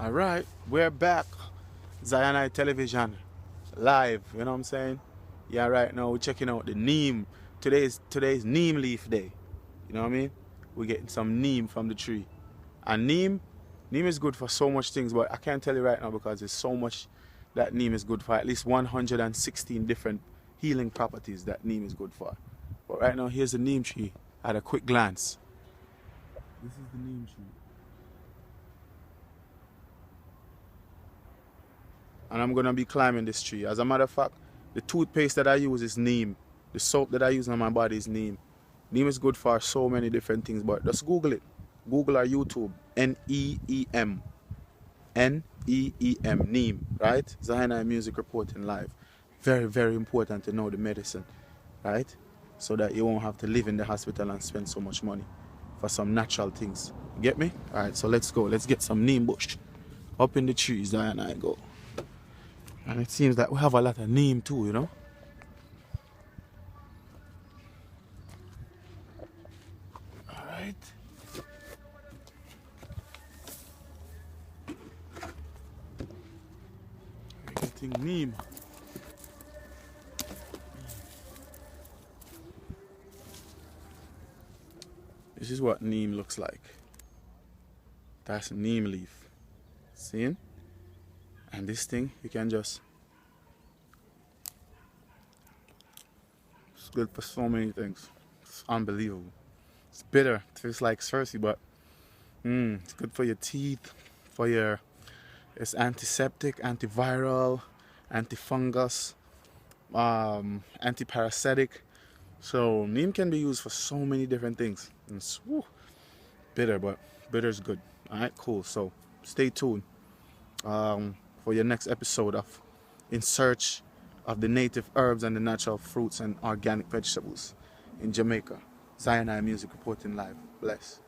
Alright, we're back. Zionite Television. Live, you know what I'm saying? Yeah, right now we're checking out the neem. Today's neem leaf day. You know what I mean? We're getting some neem from the tree. And neem is good for so much things, but I can't tell you right now because there's so much that neem is good for. At least 116 different healing properties that neem is good for. But right now, here's the neem tree at a quick glance. This is the neem tree. And I'm gonna be climbing this tree. As a matter of fact, the toothpaste that I use is neem. The soap that I use on my body is neem. Neem is good for so many different things, but just Google it. Google or YouTube. N-E-E-M. N-E-E-M. Neem, right? Zionite Music Reporting Live. Very, very important to know the medicine, right? So that you won't have to live in the hospital and spend so much money for some natural things. You get me? Alright, so let's go. Let's get some neem bush. Up in the trees, Zionite go. And it seems that we have a lot of neem too, you know? Alright. We're getting neem. This is what neem looks like. That's a neem leaf. See? And this thing, you can just... It's good for so many things. It's unbelievable. It's bitter. It tastes like Cersei, but it's good for your teeth, for your... It's antiseptic, antiviral, antifungus, antiparasitic. So neem can be used for so many different things. And it's bitter, but bitter is good. Alright, cool. So stay tuned for your next episode of In Search of the Native Herbs and the Natural Fruits and Organic Vegetables in Jamaica. Zionite Music Reporting Live. Bless.